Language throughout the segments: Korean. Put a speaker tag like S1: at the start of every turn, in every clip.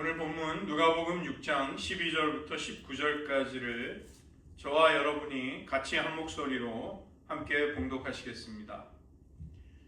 S1: 오늘 본문 누가복음 6장 12절부터 19절까지를 저와 여러분이 같이 한 목소리로 함께 봉독하시겠습니다.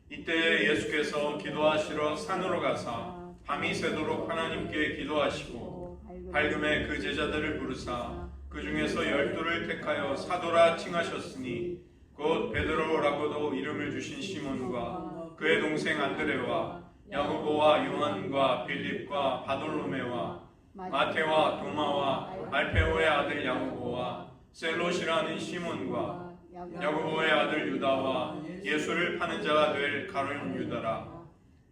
S1: 이때 예수께서 기도하시러 산으로 가사 밤이 새도록 하나님께 기도하시고 밝음에 그 제자들을 부르사 그 중에서 12를 택하여 사도라 칭하셨으니 곧 베드로라고도 이름을 주신 시몬과 그의 동생 안드레와 야고보와 요한과 빌립과 바돌로메와 마테와 도마와 알페오의 아들 야고보와 셀롯이라는 시몬과 야고보의 아들 유다와 예수를 파는 자가 될 가룟 유다라.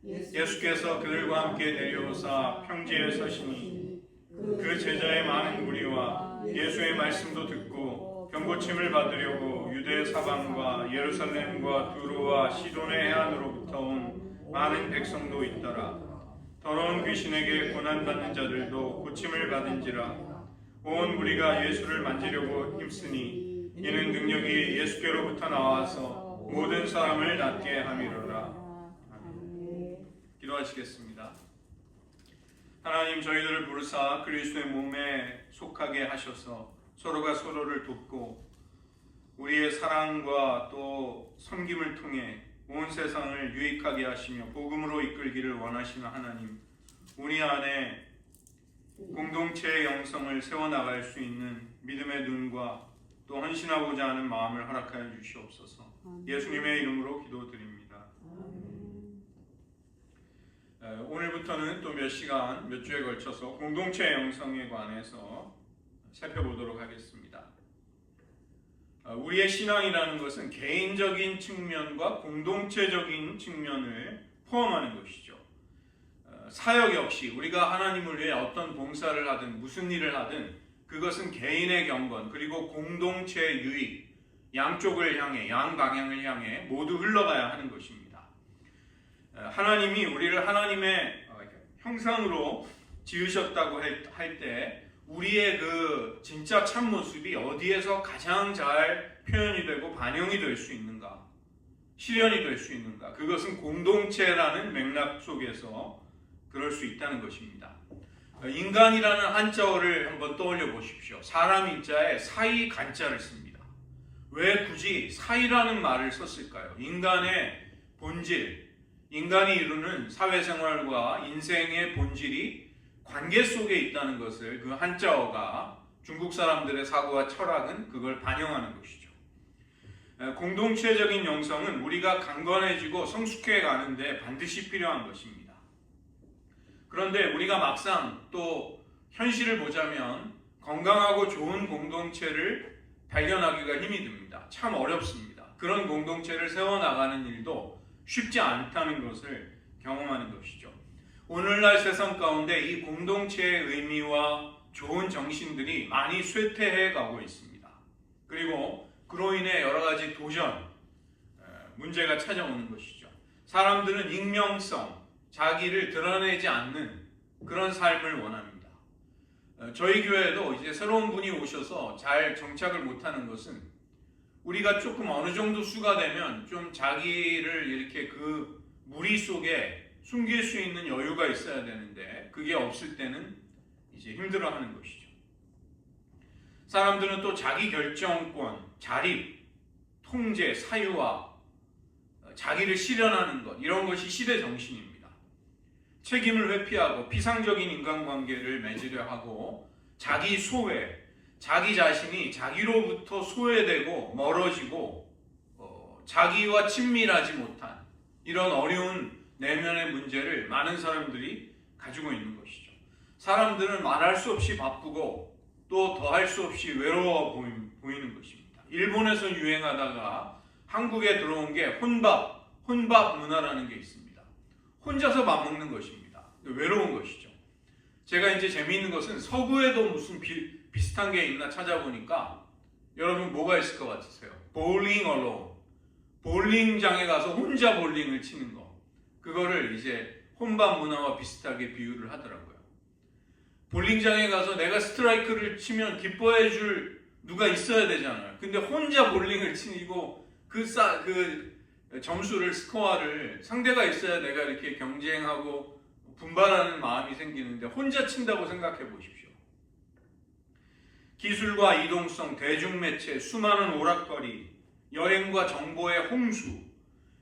S1: 예수께서 그들과 함께 내려오사 평지에 서시니 그 제자의 많은 무리와 예수의 말씀도 듣고 병고침을 받으려고 유대 사방과 예루살렘과 두로와 시돈의 해안으로부터 온 많은 백성도 있더라. 더러운 귀신에게 고난받는 자들도 고침을 받은지라. 온 무리가 예수를 만지려고 힘쓰니 이는 능력이 예수께로부터 나와서 모든 사람을 낫게 함이로라. 아멘. 기도하시겠습니다. 하나님, 저희들을 부르사 그리스도의 몸에 속하게 하셔서 서로가 서로를 돕고 우리의 사랑과 또 섬김을 통해 온 세상을 유익하게 하시며 복음으로 이끌기를 원하시는 하나님, 우리 안에 공동체의 영성을 세워나갈 수 있는 믿음의 눈과 또 헌신하고자 하는 마음을 허락하여 주시옵소서. 예수님의 이름으로 기도드립니다. 오늘부터는 또 몇 시간, 몇 주에 걸쳐서 공동체 영성에 관해서 살펴보도록 하겠습니다. 우리의 신앙이라는 것은 개인적인 측면과 공동체적인 측면을 포함하는 것이죠. 사역 역시 우리가 하나님을 위해 어떤 봉사를 하든 무슨 일을 하든 그것은 개인의 경건 그리고 공동체의 유익 양쪽을 향해 양방향을 향해 모두 흘러가야 하는 것입니다. 하나님이 우리를 하나님의 형상으로 지으셨다고 할 때 우리의 그 진짜 참모습이 어디에서 가장 잘 표현이 되고 반영이 될 수 있는가, 실현이 될 수 있는가, 그것은 공동체라는 맥락 속에서 그럴 수 있다는 것입니다. 인간이라는 한자어를 한번 떠올려 보십시오. 사람 인자에 사이 간자를 씁니다. 왜 굳이 사이라는 말을 썼을까요? 인간의 본질, 인간이 이루는 사회생활과 인생의 본질이 관계 속에 있다는 것을 그 한자어가 중국 사람들의 사고와 철학은 그걸 반영하는 것이죠. 공동체적인 영성은 우리가 강건해지고 성숙해 가는데 반드시 필요한 것입니다. 그런데 우리가 막상 또 현실을 보자면 건강하고 좋은 공동체를 발견하기가 힘이 듭니다. 참 어렵습니다. 그런 공동체를 세워나가는 일도 쉽지 않다는 것을 경험하는 것이죠. 오늘날 세상 가운데 이 공동체의 의미와 좋은 정신들이 많이 쇠퇴해 가고 있습니다. 그리고 그로 인해 여러 가지 도전, 문제가 찾아오는 것이죠. 사람들은 익명성, 자기를 드러내지 않는 그런 삶을 원합니다. 저희 교회에도 이제 새로운 분이 오셔서 잘 정착을 못하는 것은 우리가 조금 어느 정도 수가 되면 좀 자기를 이렇게 그 무리 속에 숨길 수 있는 여유가 있어야 되는데 그게 없을 때는 이제 힘들어하는 것이죠. 사람들은 또 자기 결정권, 자립, 통제, 사유화, 자기를 실현하는 것, 이런 것이 시대 정신입니다. 책임을 회피하고 피상적인 인간관계를 맺으려 하고 자기 소외, 자기 자신이 자기로부터 소외되고 멀어지고 자기와 친밀하지 못한 이런 어려운 내면의 문제를 많은 사람들이 가지고 있는 것이죠. 사람들은 말할 수 없이 바쁘고 또 더할 수 없이 외로워 보이는 것입니다. 일본에서 유행하다가 한국에 들어온 게 혼밥 문화라는 게 있습니다. 혼자서 밥 먹는 것입니다. 외로운 것이죠. 제가 이제 재미있는 것은 서구에도 무슨 비슷한 게 있나 찾아보니까 여러분 뭐가 있을 것 같으세요? 볼링 alone. 볼링장에 가서 혼자 볼링을 치는 거. 그거를 이제 혼밥 문화와 비슷하게 비유를 하더라고요. 볼링장에 가서 내가 스트라이크를 치면 기뻐해 줄 누가 있어야 되잖아요. 근데 혼자 볼링을 치고 그 점수를, 스코어를 상대가 있어야 내가 이렇게 경쟁하고 분발하는 마음이 생기는데 혼자 친다고 생각해 보십시오. 기술과 이동성, 대중매체, 수많은 오락거리, 여행과 정보의 홍수,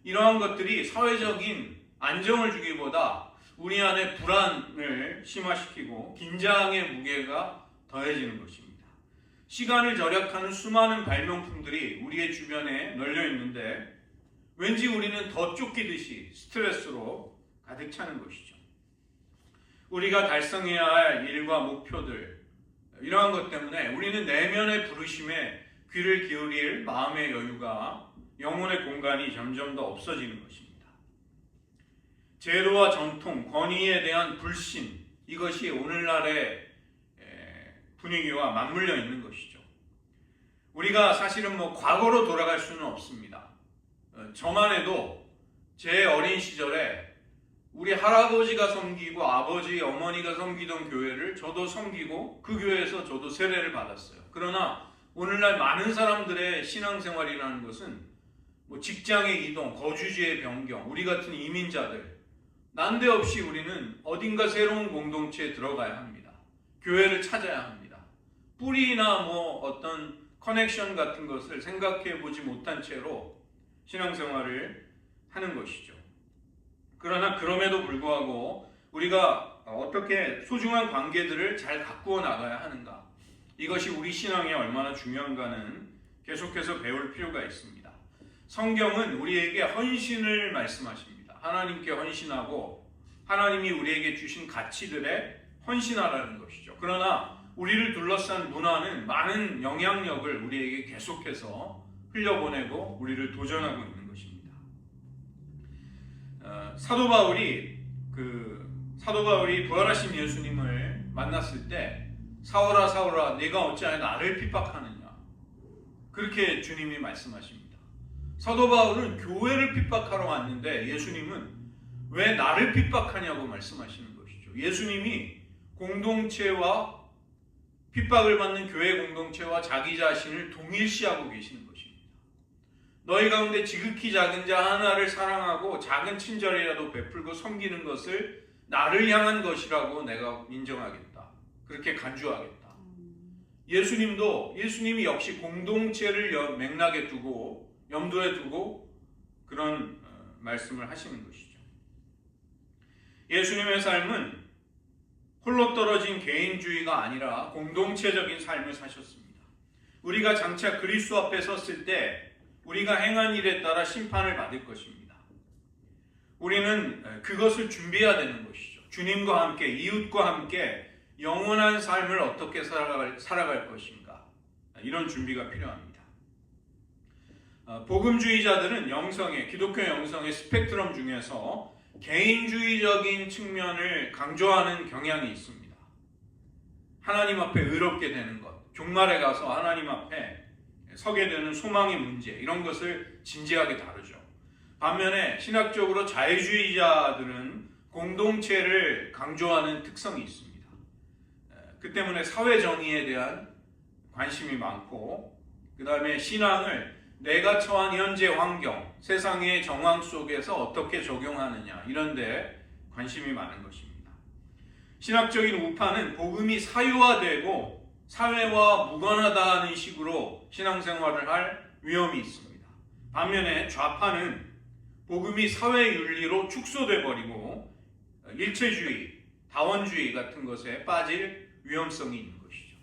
S1: 이러한 것들이 사회적인 안정을 주기보다 우리 안에 불안을 심화시키고 긴장의 무게가 더해지는 것입니다. 시간을 절약하는 수많은 발명품들이 우리의 주변에 널려 있는데 왠지 우리는 더 쫓기듯이 스트레스로 가득 차는 것이죠. 우리가 달성해야 할 일과 목표들, 이러한 것 때문에 우리는 내면의 부르심에 귀를 기울일 마음의 여유가, 영혼의 공간이 점점 더 없어지는 것입니다. 제도와 전통, 권위에 대한 불신, 이것이 오늘날의 분위기와 맞물려 있는 것이죠. 우리가 사실은 과거로 돌아갈 수는 없습니다. 저만 해도 제 어린 시절에 우리 할아버지가 섬기고 아버지, 어머니가 섬기던 교회를 저도 섬기고 그 교회에서 저도 세례를 받았어요. 그러나 오늘날 많은 사람들의 신앙생활이라는 것은 직장의 이동, 거주지의 변경, 우리 같은 이민자들, 난데없이 우리는 어딘가 새로운 공동체에 들어가야 합니다. 교회를 찾아야 합니다. 뿌리나 어떤 커넥션 같은 것을 생각해 보지 못한 채로 신앙생활을 하는 것이죠. 그러나 그럼에도 불구하고 우리가 어떻게 소중한 관계들을 잘 가꾸어 나가야 하는가, 이것이 우리 신앙에 얼마나 중요한가는 계속해서 배울 필요가 있습니다. 성경은 우리에게 헌신을 말씀하십니다. 하나님께 헌신하고 하나님이 우리에게 주신 가치들에 헌신하라는 것이죠. 그러나 우리를 둘러싼 문화는 많은 영향력을 우리에게 계속해서 흘려보내고 우리를 도전하고 있는 것입니다. 사도 바울이 부활하신 예수님을 만났을 때 사울아 사울아 네가 어찌하여 나를 핍박하느냐, 그렇게 주님이 말씀하십니다. 사도 바울은 교회를 핍박하러 왔는데 예수님은 왜 나를 핍박하냐고 말씀하시는 것이죠. 예수님이 공동체와 핍박을 받는 교회 공동체와 자기 자신을 동일시하고 계시는 것입니다. 너희 가운데 지극히 작은 자 하나를 사랑하고 작은 친절이라도 베풀고 섬기는 것을 나를 향한 것이라고 내가 인정하겠다. 그렇게 간주하겠다. 예수님이 역시 공동체를 맥락에 두고 염두에 두고 그런 말씀을 하시는 것이죠. 예수님의 삶은 홀로 떨어진 개인주의가 아니라 공동체적인 삶을 사셨습니다. 우리가 장차 그리스도 앞에 섰을 때 우리가 행한 일에 따라 심판을 받을 것입니다. 우리는 그것을 준비해야 되는 것이죠. 주님과 함께, 이웃과 함께 영원한 삶을 어떻게 살아갈 것인가, 이런 준비가 필요합니다. 복음주의자들은 기독교 영성의 스펙트럼 중에서 개인주의적인 측면을 강조하는 경향이 있습니다. 하나님 앞에 의롭게 되는 것, 종말에 가서 하나님 앞에 서게 되는 소망의 문제, 이런 것을 진지하게 다루죠. 반면에 신학적으로 자유주의자들은 공동체를 강조하는 특성이 있습니다. 그 때문에 사회 정의에 대한 관심이 많고, 그 다음에 신앙을 내가 처한 현재 환경, 세상의 정황 속에서 어떻게 적용하느냐, 이런 데 관심이 많은 것입니다. 신학적인 우파는 복음이 사유화되고 사회와 무관하다는 식으로 신앙생활을 할 위험이 있습니다. 반면에 좌파는 복음이 사회 윤리로 축소돼 버리고 일체주의, 다원주의 같은 것에 빠질 위험성이 있는 것이죠.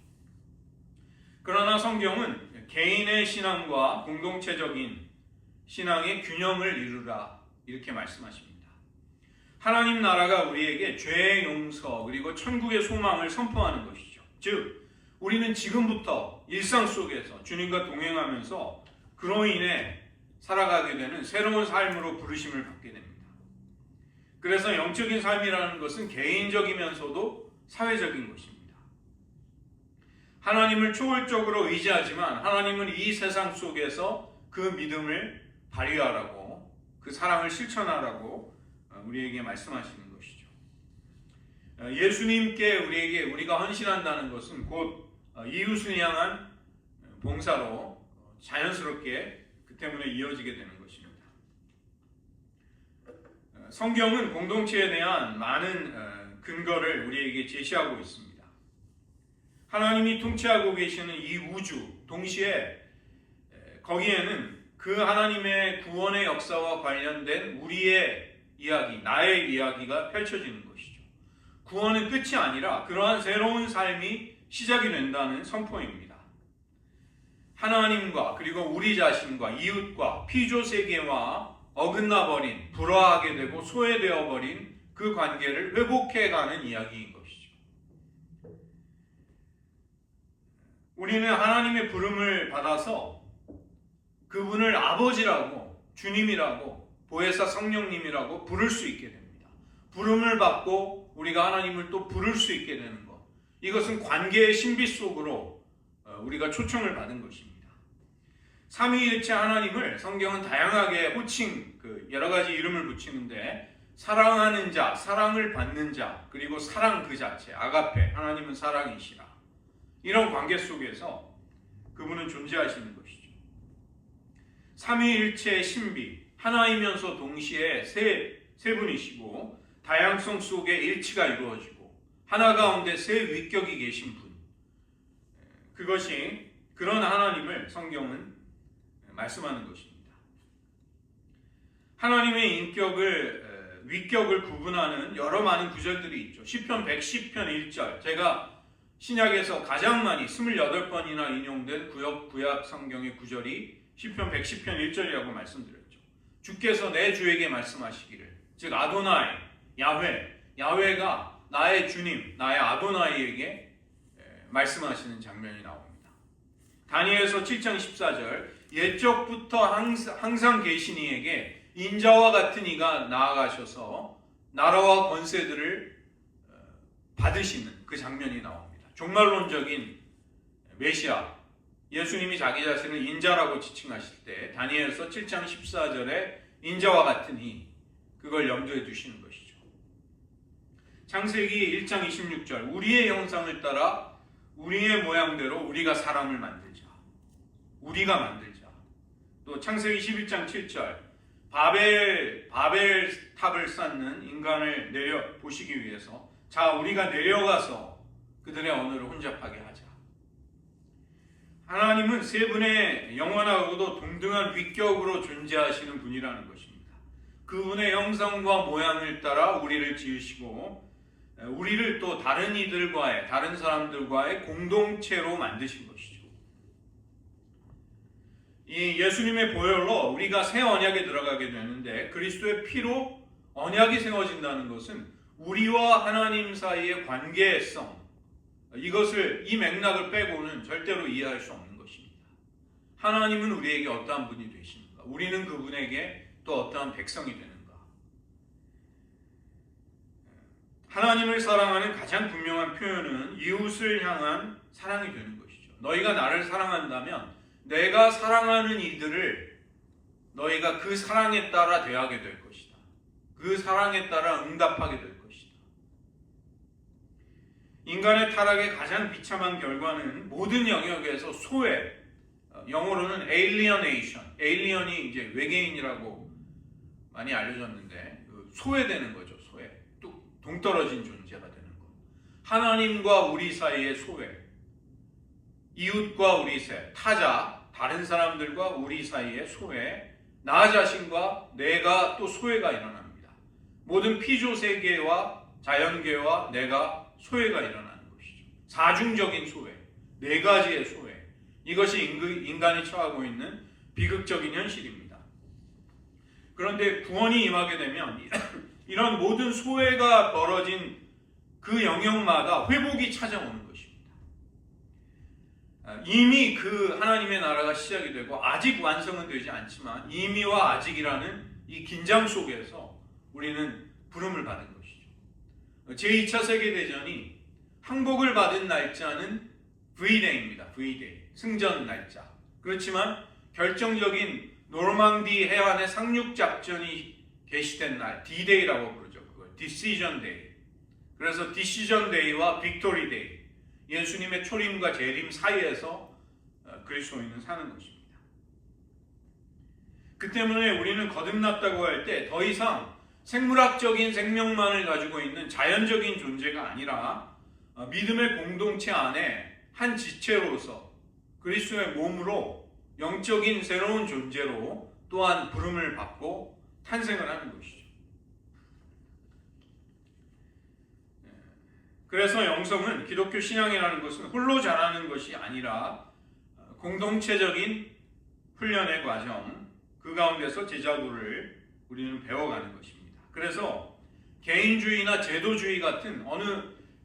S1: 그러나 성경은 개인의 신앙과 공동체적인 신앙의 균형을 이루라, 이렇게 말씀하십니다. 하나님 나라가 우리에게 죄의 용서 그리고 천국의 소망을 선포하는 것이죠. 즉 우리는 지금부터 일상 속에서 주님과 동행하면서 그로 인해 살아가게 되는 새로운 삶으로 부르심을 받게 됩니다. 그래서 영적인 삶이라는 것은 개인적이면서도 사회적인 것입니다. 하나님을 초월적으로 의지하지만 하나님은 이 세상 속에서 그 믿음을 발휘하라고, 그 사랑을 실천하라고 우리에게 말씀하시는 것이죠. 예수님께 우리가 헌신한다는 것은 곧 이웃을 향한 봉사로 자연스럽게 그 때문에 이어지게 되는 것입니다. 성경은 공동체에 대한 많은 근거를 우리에게 제시하고 있습니다. 하나님이 통치하고 계시는 이 우주, 동시에 거기에는 그 하나님의 구원의 역사와 관련된 우리의 이야기, 나의 이야기가 펼쳐지는 것이죠. 구원은 끝이 아니라 그러한 새로운 삶이 시작이 된다는 선포입니다. 하나님과 그리고 우리 자신과 이웃과 피조 세계와 어긋나버린, 불화하게 되고 소외되어버린 그 관계를 회복해가는 이야기인 것이죠. 우리는 하나님의 부름을 받아서 그분을 아버지라고, 주님이라고, 보혜사 성령님이라고 부를 수 있게 됩니다. 부름을 받고 우리가 하나님을 또 부를 수 있게 되는 것. 이것은 관계의 신비 속으로 우리가 초청을 받은 것입니다. 삼위일체 하나님을 성경은 다양하게 호칭, 여러 가지 이름을 붙이는데 사랑하는 자, 사랑을 받는 자, 그리고 사랑 그 자체, 아가페, 하나님은 사랑이시라. 이런 관계 속에서 그분은 존재하시는 것이죠. 삼위일체의 신비, 하나이면서 동시에 세 분이시고 다양성 속에 일치가 이루어지고 하나 가운데 세 위격이 계신 분, 그것이 그런 하나님을 성경은 말씀하는 것입니다. 하나님의 인격을, 위격을 구분하는 여러 많은 구절들이 있죠. 시편 110편 1절, 제가 신약에서 가장 많이 28번이나 인용된 구약 성경의 구절이 시편 110편 1절이라고 말씀드렸죠. 주께서 내 주에게 말씀하시기를, 즉 아도나이, 야훼가 나의 주님, 나의 아도나이에게 말씀하시는 장면이 나옵니다. 다니엘서 7장 14절, 옛적부터 항상 계신 이에게 인자와 같은 이가 나아가셔서 나라와 권세들을 받으시는 그 장면이 나옵니다. 종말론적인 메시아, 예수님이 자기 자신을 인자라고 지칭하실 때 다니엘서 7장 14절에 인자와 같은 이, 그걸 염두에 두시는 것이죠. 창세기 1장 26절, 우리의 형상을 따라 우리의 모양대로 우리가 사람을 만들자. 우리가 만들자. 또 창세기 11장 7절, 바벨 탑을 쌓는 인간을 내려 보시기 위해서 자, 우리가 내려가서 그들의 언어를 혼잡하게 하자. 하나님은 세 분의 영원하고도 동등한 위격으로 존재하시는 분이라는 것입니다. 그분의 형상과 모양을 따라 우리를 지으시고 우리를 또 다른 이들과의, 다른 사람들과의 공동체로 만드신 것이죠. 이 예수님의 보혈로 우리가 새 언약에 들어가게 되는데 그리스도의 피로 언약이 세워진다는 것은 우리와 하나님 사이의 관계성, 이것을, 이 맥락을 빼고는 절대로 이해할 수 없는 것입니다. 하나님은 우리에게 어떠한 분이 되시는가? 우리는 그분에게 또 어떠한 백성이 되는가? 하나님을 사랑하는 가장 분명한 표현은 이웃을 향한 사랑이 되는 것이죠. 너희가 나를 사랑한다면 내가 사랑하는 이들을 너희가 그 사랑에 따라 대하게 될 것이다. 그 사랑에 따라 응답하게 될 것이다. 인간의 타락의 가장 비참한 결과는 모든 영역에서 소외, 영어로는 alienation, alien이 이제 외계인이라고 많이 알려졌는데 소외되는 거죠. 소외, 또 동떨어진 존재가 되는 것. 하나님과 우리 사이의 소외, 이웃과 우리 사이, 타자, 다른 사람들과 우리 사이의 소외, 나 자신과 내가 또 소외가 일어납니다. 모든 피조 세계와 자연계와 내가 소외가 일어나는 것이죠. 사중적인 소외, 네 가지의 소외, 이것이 인간이 처하고 있는 비극적인 현실입니다. 그런데 구원이 임하게 되면 이런 모든 소외가 벌어진 그 영역마다 회복이 찾아오는 것입니다. 이미 그 하나님의 나라가 시작이 되고 아직 완성은 되지 않지만 이미와 아직이라는 이 긴장 속에서 우리는 부름을 받은 것이죠. 제2차 세계대전이 항복을 받은 날짜는 V-Day입니다. V-Day, 승전 날짜. 그렇지만 결정적인 노르망디 해안의 상륙작전이 개시된 날, D-Day라고 부르죠. 그걸 Decision Day. 그래서 Decision Day와 Victory Day, 예수님의 초림과 재림 사이에서 그리스도인은 사는 것입니다. 그 때문에 우리는 거듭났다고 할 때 더 이상 생물학적인 생명만을 가지고 있는 자연적인 존재가 아니라 믿음의 공동체 안에 한 지체로서 그리스도의 몸으로 영적인 새로운 존재로 또한 부름을 받고 탄생을 하는 것이죠. 그래서 영성은 기독교 신앙이라는 것은 홀로 자라는 것이 아니라 공동체적인 훈련의 과정, 그 가운데서 제자도를 우리는 배워가는 것입니다. 그래서 개인주의나 제도주의 같은 어느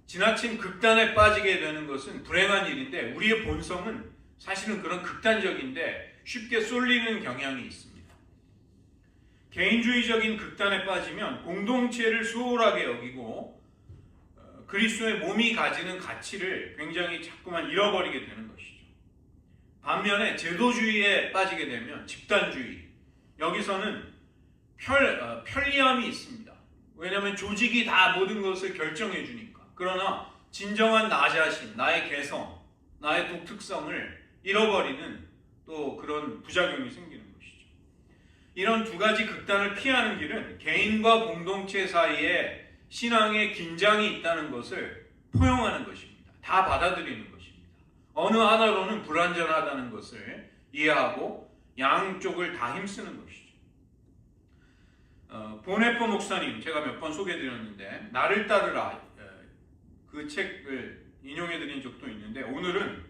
S1: 지나친 극단에 빠지게 되는 것은 불행한 일인데, 우리의 본성은 사실은 그런 극단적인데 쉽게 쏠리는 경향이 있습니다. 개인주의적인 극단에 빠지면 공동체를 소홀하게 여기고 그리스도의 몸이 가지는 가치를 굉장히 자꾸만 잃어버리게 되는 것이죠. 반면에 제도주의에 빠지게 되면 집단주의, 여기서는 편리함이 있습니다. 왜냐하면 조직이 다 모든 것을 결정해 주니까. 그러나 진정한 나 자신, 나의 개성, 나의 독특성을 잃어버리는 또 그런 부작용이 생기는 것이죠. 이런 두 가지 극단을 피하는 길은 개인과 공동체 사이에 신앙의 긴장이 있다는 것을 포용하는 것입니다. 다 받아들이는 것입니다. 어느 하나로는 불완전하다는 것을 이해하고 양쪽을 다 힘쓰는 것이죠. 보네퍼 목사님, 제가 몇 번 소개해드렸는데 나를 따르라, 그 책을 인용해드린 적도 있는데, 오늘은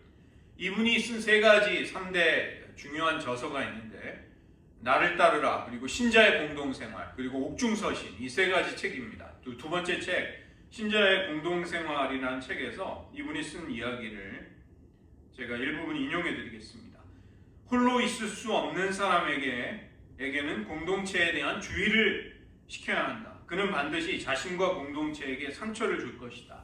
S1: 이분이 쓴 3가지 3대 중요한 저서가 있는데, 나를 따르라, 그리고 신자의 공동생활, 그리고 옥중서신, 이 3가지 책입니다. 두 번째 책, 신자의 공동생활이라는 책에서 이분이 쓴 이야기를 제가 일부분 인용해드리겠습니다. 홀로 있을 수 없는 사람에게는 공동체에 대한 주의를 시켜야 한다. 그는 반드시 자신과 공동체에게 상처를 줄 것이다.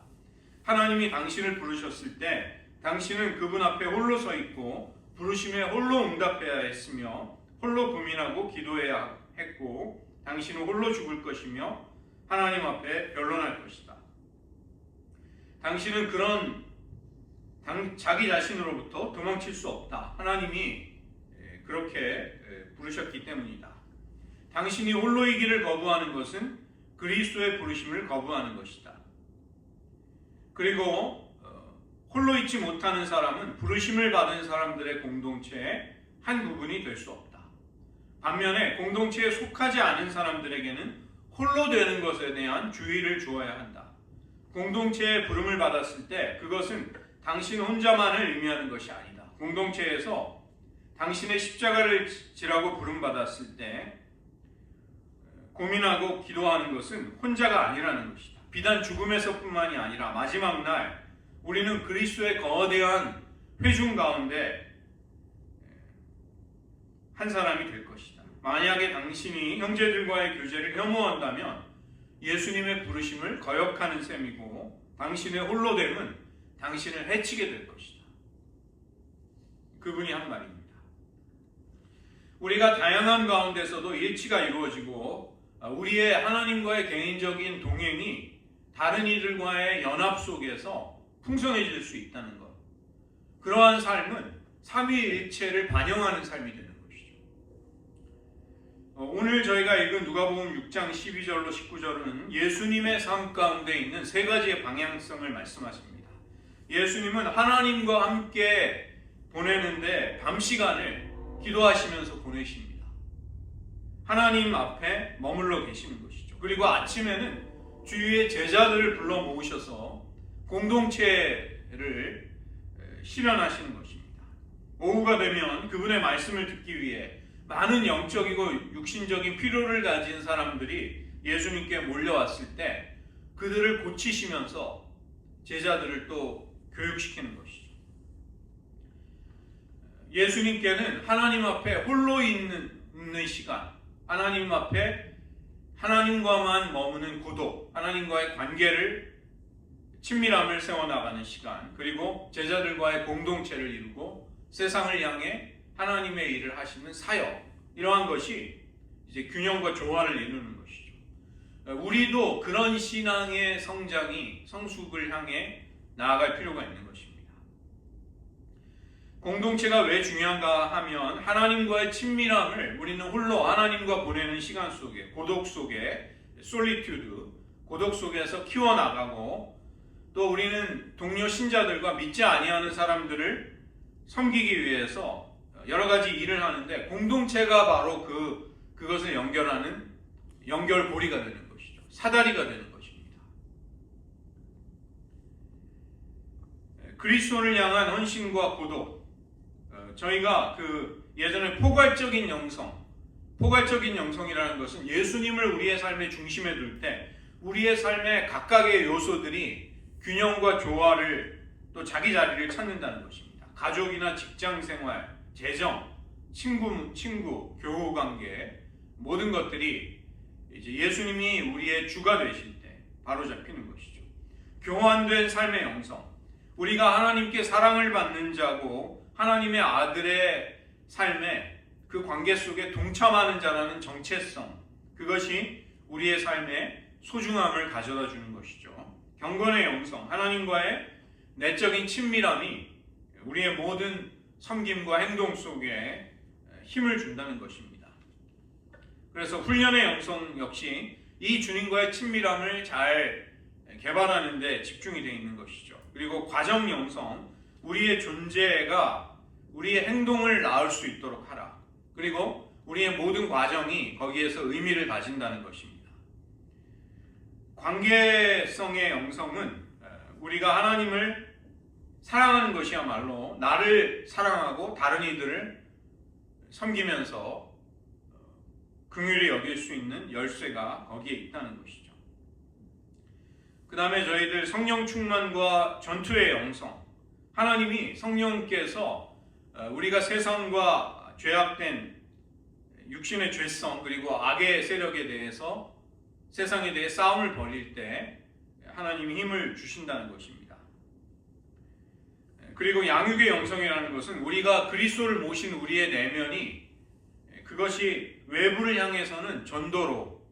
S1: 하나님이 당신을 부르셨을 때 당신은 그분 앞에 홀로 서 있고 부르심에 홀로 응답해야 했으며 홀로 고민하고 기도해야 했고 당신은 홀로 죽을 것이며 하나님 앞에 변론할 것이다. 당신은 그런 자기 자신으로부터 도망칠 수 없다. 하나님이 그렇게 부르셨기 때문이다. 당신이 홀로이기를 거부하는 것은 그리스도의 부르심을 거부하는 것이다. 그리고 홀로 있지 못하는 사람은 부르심을 받은 사람들의 공동체의 한 부분이 될 수 없다. 반면에 공동체에 속하지 않은 사람들에게는 홀로 되는 것에 대한 주의를 주어야 한다. 공동체의 부름을 받았을 때 그것은 당신 혼자만을 의미하는 것이 아니다. 공동체에서 당신의 십자가를 지라고 부름받았을 때 고민하고 기도하는 것은 혼자가 아니라는 것이다. 비단 죽음에서뿐만이 아니라 마지막 날 우리는 그리스도의 거대한 회중 가운데 한 사람이 될 것이다. 만약에 당신이 형제들과의 교제를 혐오한다면 예수님의 부르심을 거역하는 셈이고 당신의 홀로됨은 당신을 해치게 될 것이다. 그분이 한 말입니다. 우리가 다양한 가운데서도 일치가 이루어지고 우리의 하나님과의 개인적인 동행이 다른 이들과의 연합 속에서 풍성해질 수 있다는 것. 그러한 삶은 삼위일체를 반영하는 삶이 되는 것이죠. 오늘 저희가 읽은 누가복음 6장 12절로 19절은 예수님의 삶 가운데 있는 3가지의 방향성을 말씀하십니다. 예수님은 하나님과 함께 보내는데 밤 시간을 기도하시면서 보내십니다. 하나님 앞에 머물러 계시는 것이죠. 그리고 아침에는 주위의 제자들을 불러 모으셔서 공동체를 실현하시는 것입니다. 오후가 되면 그분의 말씀을 듣기 위해 많은 영적이고 육신적인 필요를 가진 사람들이 예수님께 몰려왔을 때 그들을 고치시면서 제자들을 또 교육시키는 것이죠. 예수님께는 하나님 앞에 홀로 있는 시간, 하나님 앞에 하나님과만 머무는 고독, 하나님과의 관계를 친밀함을 세워나가는 시간, 그리고 제자들과의 공동체를 이루고 세상을 향해 하나님의 일을 하시는 사역, 이러한 것이 이제 균형과 조화를 이루는 것이죠. 우리도 그런 신앙의 성숙을 향해 나아갈 필요가 있는 것입니다. 공동체가 왜 중요한가 하면 하나님과의 친밀함을 우리는 홀로 하나님과 보내는 시간 속에, 고독 속에 솔리튜드, 고독 속에서 키워나가고, 또 우리는 동료 신자들과 믿지 아니하는 사람들을 섬기기 위해서 여러 가지 일을 하는데, 공동체가 바로 그것을 연결하는 연결고리가 되는 것이죠. 사다리가 되는 것입니다. 그리스도를 향한 헌신과 고독, 저희가 예전에 포괄적인 영성이라는 것은 예수님을 우리의 삶의 중심에 둘 때 우리의 삶의 각각의 요소들이 균형과 조화를, 또 자기 자리를 찾는다는 것입니다. 가족이나 직장생활, 재정, 친구, 교우관계, 모든 것들이 이제 예수님이 우리의 주가 되실 때 바로 잡히는 것이죠. 교환된 삶의 영성, 우리가 하나님께 사랑을 받는 자고 하나님의 아들의 삶에 그 관계 속에 동참하는 자라는 정체성, 그것이 우리의 삶에 소중함을 가져다 주는 것이죠. 경건의 영성, 하나님과의 내적인 친밀함이 우리의 모든 섬김과 행동 속에 힘을 준다는 것입니다. 그래서 훈련의 영성 역시 이 주님과의 친밀함을 잘 개발하는 데 집중이 되어 있는 것이죠. 그리고 과정 영성, 우리의 존재가 우리의 행동을 낳을 수 있도록 하라. 그리고 우리의 모든 과정이 거기에서 의미를 가진다는 것입니다. 관계성의 영성은 우리가 하나님을 사랑하는 것이야말로 나를 사랑하고 다른 이들을 섬기면서 긍휼히 여길 수 있는 열쇠가 거기에 있다는 것이죠. 그 다음에 저희들 성령 충만과 전투의 영성, 하나님이 성령께서 우리가 세상과 죄악된 육신의 죄성 그리고 악의 세력에 대해서 세상에 대해 싸움을 벌일 때 하나님이 힘을 주신다는 것입니다. 그리고 양육의 영성이라는 것은 우리가 그리스도를 모신 우리의 내면이 그것이 외부를 향해서는 전도로,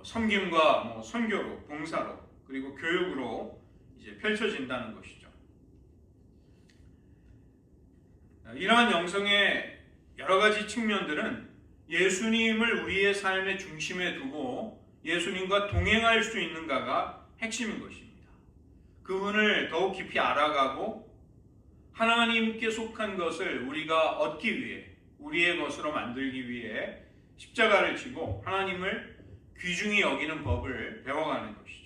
S1: 섬김과 선교로, 봉사로, 그리고 교육으로 이제 펼쳐진다는 것이죠. 이러한 영성의 여러 가지 측면들은 예수님을 우리의 삶의 중심에 두고 예수님과 동행할 수 있는가가 핵심인 것입니다. 그분을 더욱 깊이 알아가고 하나님께 속한 것을 우리가 얻기 위해, 우리의 것으로 만들기 위해 십자가를 지고 하나님을 귀중히 여기는 법을 배워가는 것이죠.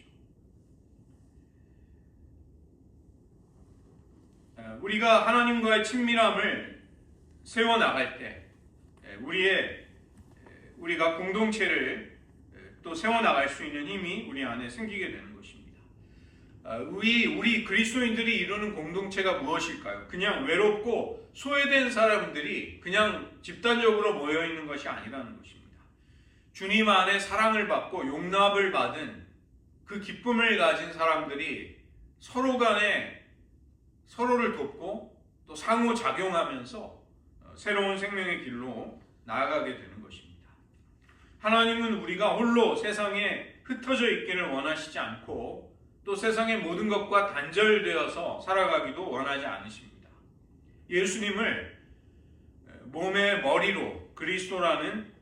S1: 우리가 하나님과의 친밀함을 세워나갈 때 우리가 공동체를 또 세워나갈 수 있는 힘이 우리 안에 생기게 되는 것입니다. 우리 그리스도인들이 이루는 공동체가 무엇일까요? 그냥 외롭고 소외된 사람들이 그냥 집단적으로 모여있는 것이 아니라는 것입니다. 주님 안에 사랑을 받고 용납을 받은 그 기쁨을 가진 사람들이 서로 간에 서로를 돕고 또 상호작용하면서 새로운 생명의 길로 나아가게 되는 것입니다. 하나님은 우리가 홀로 세상에 흩어져 있기를 원하시지 않고 또 세상의 모든 것과 단절되어서 살아가기도 원하지 않으십니다. 예수님을 몸의 머리로 그리스도를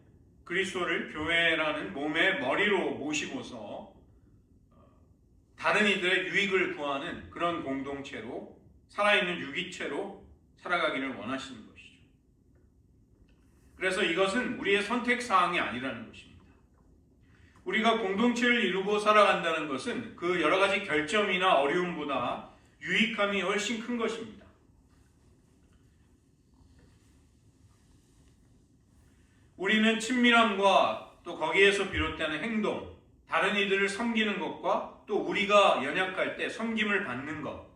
S1: 교회라는 몸의 머리로 모시고서 다른 이들의 유익을 구하는 그런 공동체로 살아있는 유기체로 살아가기를 원하시는 것이죠. 그래서 이것은 우리의 선택사항이 아니라는 것입니다. 우리가 공동체를 이루고 살아간다는 것은 그 여러 가지 결점이나 어려움보다 유익함이 훨씬 큰 것입니다. 우리는 친밀함과 또 거기에서 비롯되는 행동, 다른 이들을 섬기는 것과 또 우리가 연약할 때 섬김을 받는 것,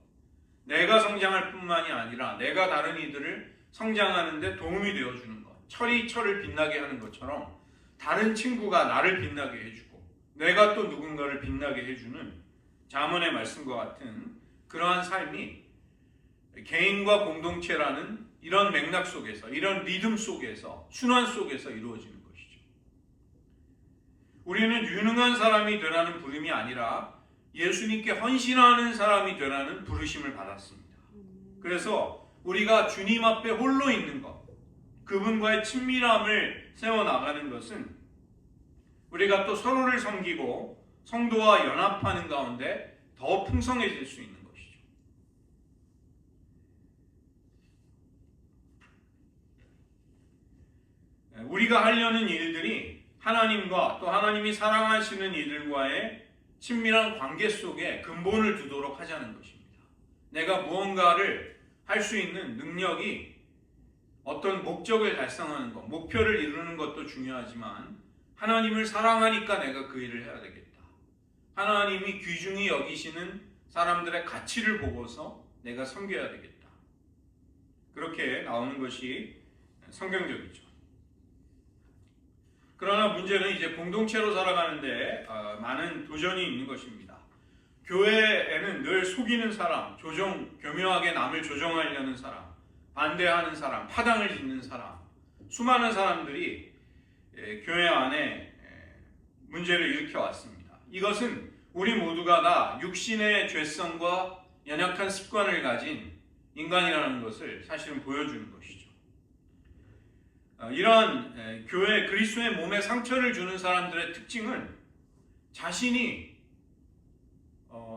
S1: 내가 성장할 뿐만이 아니라 내가 다른 이들을 성장하는 데 도움이 되어주는 것, 철이 철을 빛나게 하는 것처럼 다른 친구가 나를 빛나게 해주고 내가 또 누군가를 빛나게 해주는 잠언의 말씀과 같은 그러한 삶이 개인과 공동체라는 이런 맥락 속에서, 이런 리듬 속에서, 순환 속에서 이루어지는 것이죠. 우리는 유능한 사람이 되라는 부름이 아니라 예수님께 헌신하는 사람이 되라는 부르심을 받았습니다. 그래서 우리가 주님 앞에 홀로 있는 것, 그분과의 친밀함을 세워나가는 것은 우리가 또 서로를 섬기고 성도와 연합하는 가운데 더 풍성해질 수 있는 것이죠. 우리가 하려는 일들이 하나님과 또 하나님이 사랑하시는 이들과의 친밀한 관계 속에 근본을 두도록 하자는 것입니다. 내가 무언가를 할 수 있는 능력이 어떤 목적을 달성하는 것, 목표를 이루는 것도 중요하지만 하나님을 사랑하니까 내가 그 일을 해야 되겠다. 하나님이 귀중히 여기시는 사람들의 가치를 보고서 내가 섬겨야 되겠다. 그렇게 나오는 것이 성경적이죠. 그러나 문제는 이제 공동체로 살아가는데 많은 도전이 있는 것입니다. 교회에는 늘 속이는 사람, 교묘하게 남을 조종하려는 사람, 반대하는 사람, 파당을 짓는 사람, 수많은 사람들이 교회 안에 문제를 일으켜 왔습니다. 이것은 우리 모두가 다 육신의 죄성과 연약한 습관을 가진 인간이라는 것을 사실은 보여주는 것이죠. 이러한 교회 그리스도의 몸에 상처를 주는 사람들의 특징은 자신이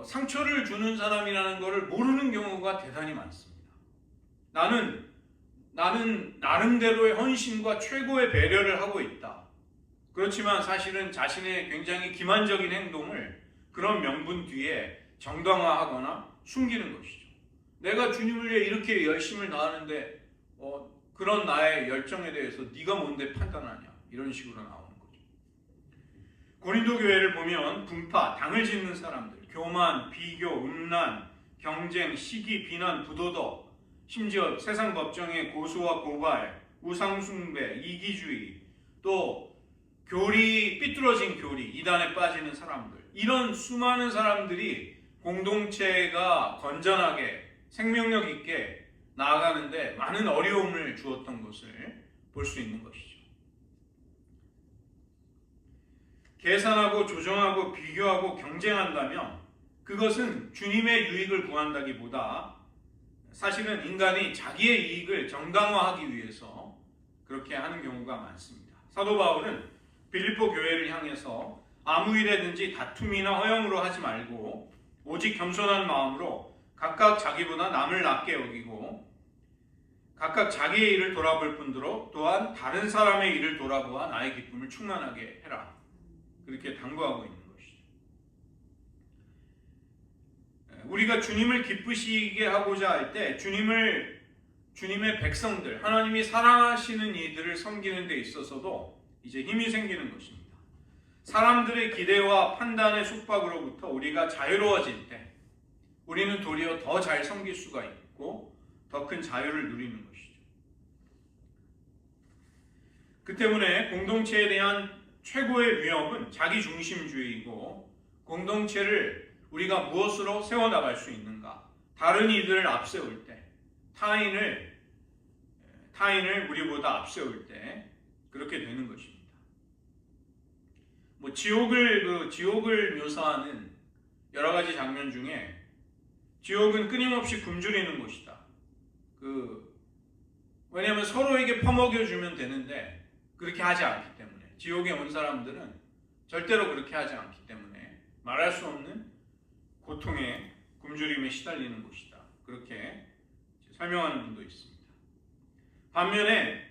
S1: 상처를 주는 사람이라는 것을 모르는 경우가 대단히 많습니다. 나는 나름대로의 헌신과 최고의 배려를 하고 있다. 그렇지만 사실은 자신의 굉장히 기만적인 행동을 그런 명분 뒤에 정당화하거나 숨기는 것이죠. 내가 주님을 위해 이렇게 열심을 다하는데 그런 나의 열정에 대해서 네가 뭔데 판단하냐, 이런 식으로 나오는 거죠. 고린도 교회를 보면 분파, 당을 짓는 사람들, 교만, 비교, 음란, 경쟁, 시기, 비난, 부도덕, 심지어 세상 법정의 고소와 고발, 우상숭배, 이기주의, 또 삐뚤어진 교리, 이단에 빠지는 사람들, 이런 수많은 사람들이 공동체가 건전하게 생명력 있게 나아가는데 많은 어려움을 주었던 것을 볼 수 있는 것이죠. 계산하고 조정하고 비교하고 경쟁한다면 그것은 주님의 유익을 구한다기보다 사실은 인간이 자기의 이익을 정당화하기 위해서 그렇게 하는 경우가 많습니다. 사도 바울은 빌립보 교회를 향해서 아무 일에든지 다툼이나 허영으로 하지 말고 오직 겸손한 마음으로 각각 자기보다 남을 낮게 여기고 각각 자기의 일을 돌아볼 뿐더러 또한 다른 사람의 일을 돌아보아 나의 기쁨을 충만하게 해라. 그렇게 당부하고 있는 것이죠. 우리가 주님을 기쁘시게 하고자 할 때 주님의 백성들, 하나님이 사랑하시는 이들을 섬기는 데 있어서도 이제 힘이 생기는 것입니다. 사람들의 기대와 판단의 속박으로부터 우리가 자유로워질 때 우리는 도리어 더 잘 섬길 수가 있고 더 큰 자유를 누리는 것이죠. 그 때문에 공동체에 대한 최고의 위협은 자기중심주의이고, 공동체를 우리가 무엇으로 세워나갈 수 있는가, 다른 이들을 앞세울 때, 타인을 우리보다 앞세울 때 그렇게 되는 것입니다. 지옥을 묘사하는 여러 가지 장면 중에 지옥은 끊임없이 굶주리는 곳이다. 왜냐하면 서로에게 퍼먹여주면 되는데 그렇게 하지 않기 때문에, 지옥에 온 사람들은 절대로 그렇게 하지 않기 때문에 말할 수 없는 고통에 굶주림에 시달리는 곳이다. 그렇게 설명하는 분도 있습니다. 반면에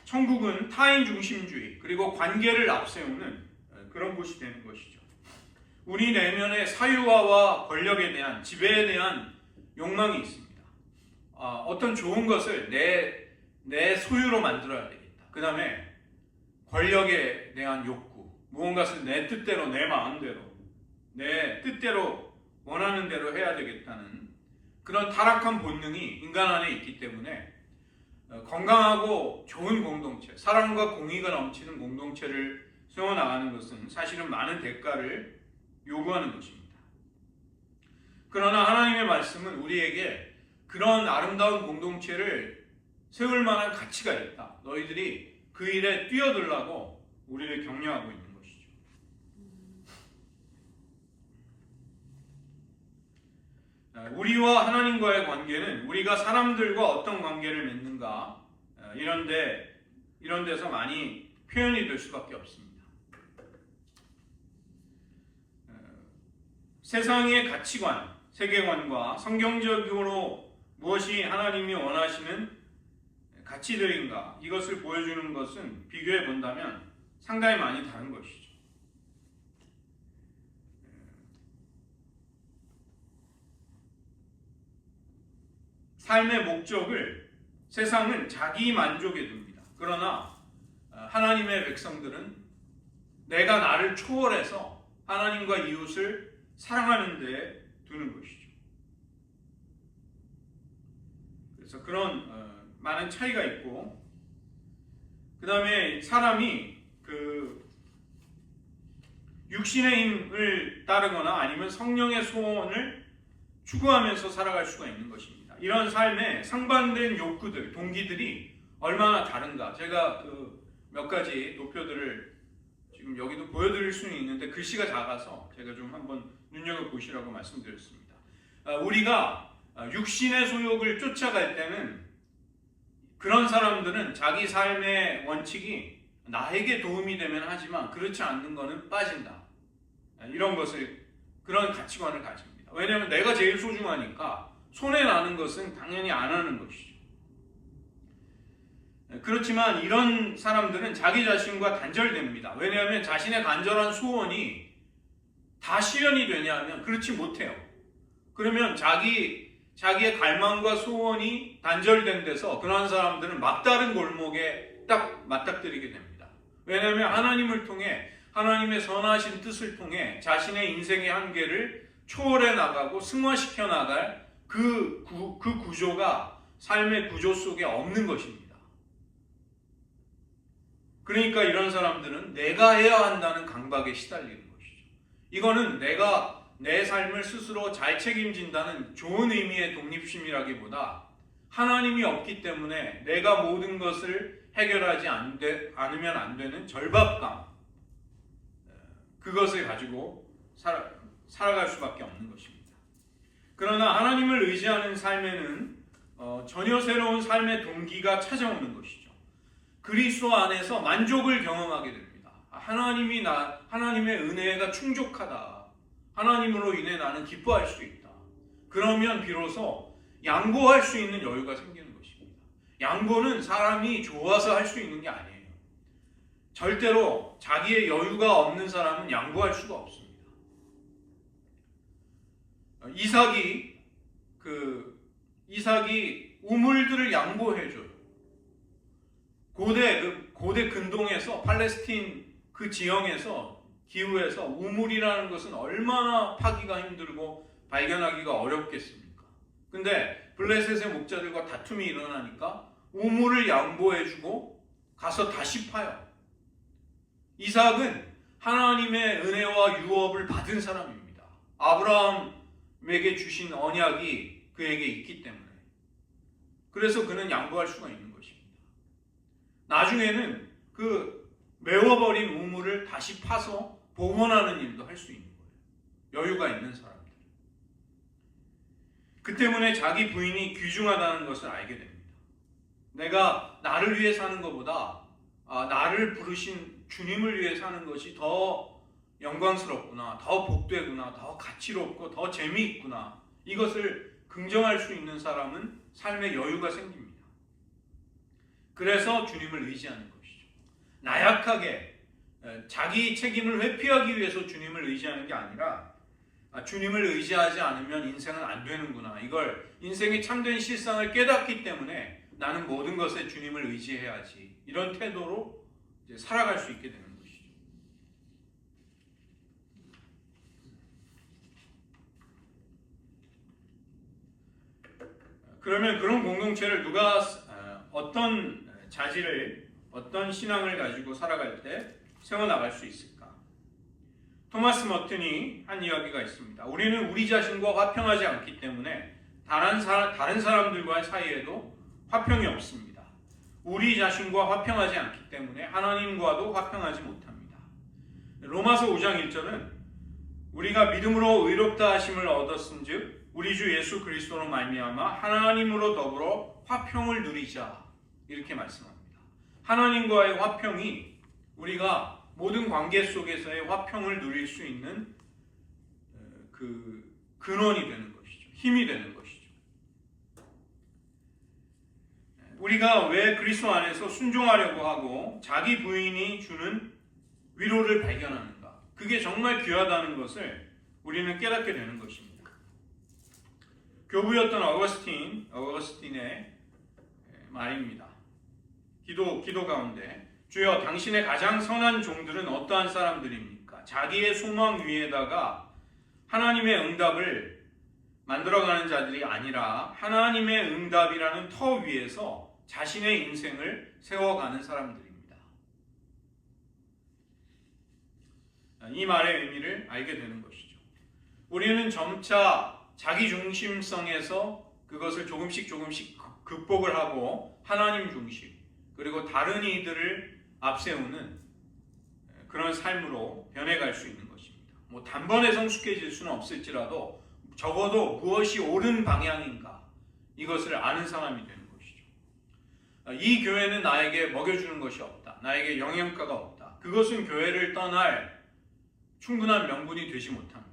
S1: 천국은 타인 중심주의 그리고 관계를 앞세우는 그런 곳이 되는 것이죠. 우리 내면에 사유화와 권력에 대한, 지배에 대한 욕망이 있습니다. 어떤 좋은 것을 내 소유로 만들어야 되겠다. 그 다음에 권력에 대한 욕구, 무언가를 내 뜻대로, 내 마음대로, 내 뜻대로 원하는 대로 해야 되겠다는 그런 타락한 본능이 인간 안에 있기 때문에 건강하고 좋은 공동체, 사랑과 공의가 넘치는 공동체를 세워나가는 것은 사실은 많은 대가를 요구하는 것입니다. 그러나 하나님의 말씀은 우리에게 그런 아름다운 공동체를 세울 만한 가치가 있다. 너희들이 그 일에 뛰어들라고 우리를 격려하고 있는 것이죠. 우리와 하나님과의 관계는 우리가 사람들과 어떤 관계를 맺는가, 이런 데서 많이 표현이 될 수밖에 없습니다. 세상의 가치관, 세계관과 성경적으로 무엇이 하나님이 원하시는 가치들인가, 이것을 보여주는 것은 비교해 본다면 상당히 많이 다른 것이죠. 삶의 목적을 세상은 자기 만족에 둡니다. 그러나 하나님의 백성들은 내가 나를 초월해서 하나님과 이웃을 사랑하는 데 두는 것이죠. 그래서 그런 많은 차이가 있고, 그 다음에 사람이 그 육신의 힘을 따르거나 아니면 성령의 소원을 추구하면서 살아갈 수가 있는 것입니다. 이런 삶에 상반된 욕구들, 동기들이 얼마나 다른가. 제가 몇 가지 도표들을 지금 여기도 보여드릴 수는 있는데 글씨가 작아서 제가 좀 한번 눈여겨보시라고 말씀드렸습니다. 우리가 육신의 소욕을 쫓아갈 때는 그런 사람들은 자기 삶의 원칙이 나에게 도움이 되면 하지만 그렇지 않는 것은 빠진다. 이런 것을, 그런 가치관을 가집니다. 왜냐하면 내가 제일 소중하니까 손해나는 것은 당연히 안 하는 것이죠. 그렇지만 이런 사람들은 자기 자신과 단절됩니다. 왜냐하면 자신의 간절한 소원이 다 실현이 되냐면 그렇지 못해요. 그러면 자기의 갈망과 소원이 단절된 데서 그런 사람들은 막다른 골목에 딱 맞닥뜨리게 됩니다. 왜냐하면 하나님을 통해, 하나님의 선하신 뜻을 통해 자신의 인생의 한계를 초월해 나가고 승화시켜 나갈 그 구조가 삶의 구조 속에 없는 것입니다. 그러니까 이런 사람들은 내가 해야 한다는 강박에 시달리는 것이죠. 이거는 내가 내 삶을 스스로 잘 책임진다는 좋은 의미의 독립심이라기보다 하나님이 없기 때문에 내가 모든 것을 해결하지 않으면 안 되는 절박감, 그것을 가지고 살아갈 수밖에 없는 것입니다. 그러나 하나님을 의지하는 삶에는 전혀 새로운 삶의 동기가 찾아오는 것이죠. 그리스도 안에서 만족을 경험하게 됩니다. 하나님의 은혜가 충족하다. 하나님으로 인해 나는 기뻐할 수 있다. 그러면 비로소 양보할 수 있는 여유가 생기는 것입니다. 양보는 사람이 좋아서 할 수 있는 게 아니에요. 절대로 자기의 여유가 없는 사람은 양보할 수가 없습니다. 이삭이 우물들을 양보해줘요. 고대 근동에서, 팔레스틴 그 지형에서, 기후에서 우물이라는 것은 얼마나 파기가 힘들고 발견하기가 어렵겠습니까? 근데 블레셋의 목자들과 다툼이 일어나니까 우물을 양보해주고 가서 다시 파요. 이삭은 하나님의 은혜와 유업을 받은 사람입니다. 아브라함에게 주신 언약이 그에게 있기 때문에. 그래서 그는 양보할 수가 있는 것입니다. 나중에는 그 메워버린 우물을 다시 파서 복원하는 일도 할 수 있는 거예요. 여유가 있는 사람들. 그 때문에 자기 부인이 귀중하다는 것을 알게 됩니다. 내가 나를 위해 사는 것보다 나를 부르신 주님을 위해 사는 것이 더 영광스럽구나, 더 복되구나, 더 가치롭고 더 재미있구나. 이것을 긍정할 수 있는 사람은 삶의 여유가 생깁니다. 그래서 주님을 의지하는 것이죠. 나약하게 자기 책임을 회피하기 위해서 주님을 의지하는 게 아니라 주님을 의지하지 않으면 인생은 안 되는구나. 이걸 인생의 참된 실상을 깨닫기 때문에 나는 모든 것에 주님을 의지해야지. 이런 태도로 이제 살아갈 수 있게 되는 것이죠. 그러면 그런 공동체를 누가 어떤 자질을, 어떤 신앙을 가지고 살아갈 때 세워나갈 수 있을까? 토마스 머튼이 한 이야기가 있습니다. 우리는 우리 자신과 화평하지 않기 때문에 다른 사람들과의 사이에도 화평이 없습니다. 우리 자신과 화평하지 않기 때문에 하나님과도 화평하지 못합니다. 로마서 5장 1절은 우리가 믿음으로 의롭다 하심을 얻었은즉 우리 주 예수 그리스도로 말미암아 하나님으로 더불어 화평을 누리자, 이렇게 말씀합니다. 하나님과의 화평이, 우리가 모든 관계 속에서의 화평을 누릴 수 있는 그 근원이 되는 것이죠. 힘이 되는 것이죠. 우리가 왜 그리스도 안에서 순종하려고 하고 자기 부인이 주는 위로를 발견하는가? 그게 정말 귀하다는 것을 우리는 깨닫게 되는 것입니다. 교부였던 어거스틴의 말입니다. 기도 가운데 주여 당신의 가장 선한 종들은 어떠한 사람들입니까? 자기의 소망 위에다가 하나님의 응답을 만들어가는 자들이 아니라 하나님의 응답이라는 터 위에서 자신의 인생을 세워가는 사람들입니다. 이 말의 의미를 알게 되는 것이죠. 우리는 점차 자기중심성에서 그것을 조금씩 극복을 하고 하나님 중심 그리고 다른 이들을 앞세우는 그런 삶으로 변해갈 수 있는 것입니다. 뭐 단번에 성숙해질 수는 없을지라도 적어도 무엇이 옳은 방향인가 이것을 아는 사람이 되는 것이죠. 이 교회는 나에게 먹여주는 것이 없다. 나에게 영양가가 없다. 그것은 교회를 떠날 충분한 명분이 되지 못합니다.